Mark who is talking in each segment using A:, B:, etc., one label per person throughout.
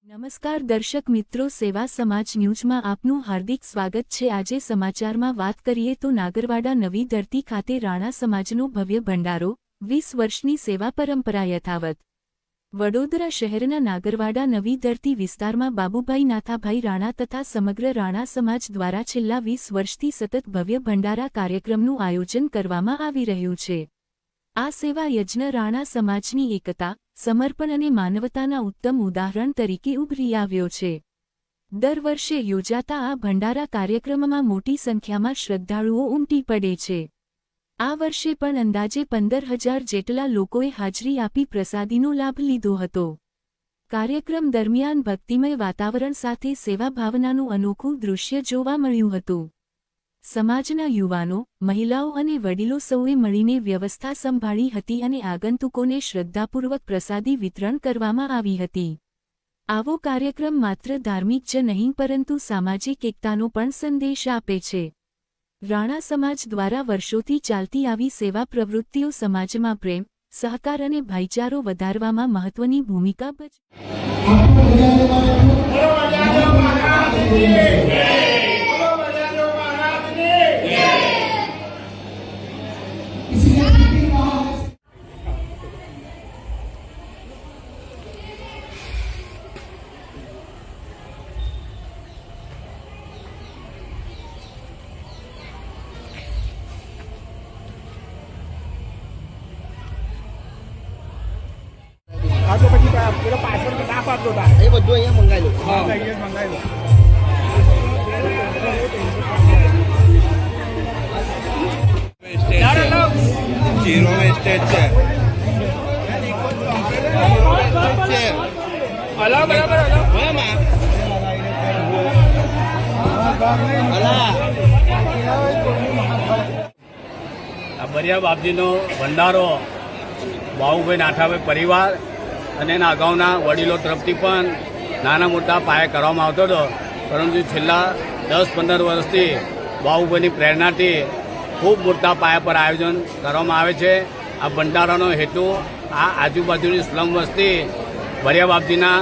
A: નમસ્કાર દર્શક મિત્રો, સેવા સમાજ ન્યૂઝમાં આપનું હાર્દિક સ્વાગત છે। આજે સમાચારમાં વાત કરીએ તો નાગરવાડા નવી ધરતી ખાતે રાણા સમાજનો ભવ્ય ભંડારો, 20 વર્ષની સેવા પરંપરા યથાવત। વડોદરા શહેરના નાગરવાડા નવી ધરતી વિસ્તારમાં બાબુભાઈ નાથાભાઈ રાણા તથા સમગ્ર રાણા સમાજ દ્વારા છેલ્લા 20 વર્ષથી સતત ભવ્ય ભંડારા કાર્યક્રમનું આયોજન કરવામાં આવી રહ્યું છે। આ સેવા યજ્ઞ રાણા સમાજની એકતા, સમર્પણ અને માનવતાના ઉત્તમ ઉદાહરણ તરીકે ઉભરી આવ્યો છે। દર વર્ષે યોજાતા આ ભંડારા કાર્યક્રમમાં મોટી સંખ્યામાં શ્રદ્ધાળુઓ ઉમટી પડે છે। આ વર્ષે પણ અંદાજે 15,000 જેટલા લોકોએ હાજરી આપી પ્રસાદીનો લાભ લીધો હતો। કાર્યક્રમ દરમિયાન ભક્તિમય વાતાવરણ સાથે સેવા ભાવનાનું અનોખું દૃશ્ય જોવા મળ્યું હતું। સમાજના યુવાનો, મહિલાઓ અને વડીલો સૌએ મળીને વ્યવસ્થા સંભાળી હતી અને આગંતુકોને શ્રદ્ધાપૂર્વક પ્રસાદી વિતરણ કરવામાં આવી હતી। આવો કાર્યક્રમ માત્ર ધાર્મિક જ નહીં પરંતુ સામાજિક એકતાનો પણ સંદેશ આપે છે। રાણા સમાજ દ્વારા વર્ષોથી ચાલતી આવી સેવા પ્રવૃત્તિઓ સમાજમાં પ્રેમ, સહકાર અને ભાઈચારો વધારવામાં મહત્વની ભૂમિકા ભજવે।
B: આ તો પછી પેલો પાછળ કાપ આપતો હતા એ બધું અહીંયા મંગાવી લો। હા અહીંયા મંગાવી લો। જીરો વેસ્ટેજ છે। અલા બરાબર
C: આ બરિયા બાપજીનો ભંડારો બાબુભાઈ નાથાભાઈ પરિવાર અને એના અગાઉના વડીલો તરફથી પણ નાના મોટા પાયે કરવામાં આવતો હતો, પરંતુ છેલ્લા 10-15 વર્ષથી બાબુભાઈની પ્રેરણાથી ખૂબ મોટા પાયા પર આયોજન કરવામાં આવે છે। આ ભંડારાનો હેતુ આ આજુબાજુની સ્લમ વસ્તી બરિયા બાપજીના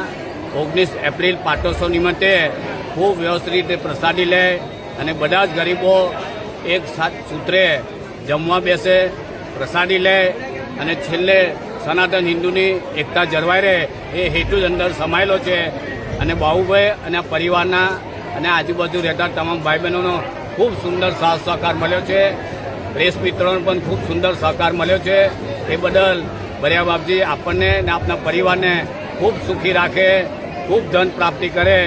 C: 19 એપ્રિલ પાટોત્સવ નિમિત્તે ખૂબ વ્યવસ્થિત રીતે પ્રસાદી લે અને બધા જ ગરીબો એક સાથ સૂત્રે જમવા બેસે, પ્રસાદી લે અને છેલ્લે સનાતન હિન્દુની એકતા જળવાઈ રહે એ હેતુ જ અંદર સમાયેલો છે। અને બાબુભાઈ અને પરિવારના અને આજુબાજુ રહેતા તમામ ભાઈ બહેનોનો ખૂબ સુંદર સાથ સહકાર મળ્યો છે। પ્રેસ મિત્રોનો પણ ખૂબ સુંદર સહકાર મળ્યો છે। એ બદલ બરિયા બાપજી આપણને અને આપના પરિવારને ખૂબ સુખી રાખે, ખૂબ ધન પ્રાપ્તિ કરે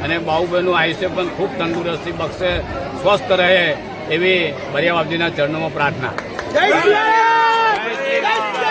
C: અને બાબુભાઈનું આયુષ્ય પણ ખૂબ તંદુરસ્તી બક્ષે, સ્વસ્થ રહે એવી બરિયા બાપજીના ચરણોમાં પ્રાર્થના।
B: જય શ્રી રામ।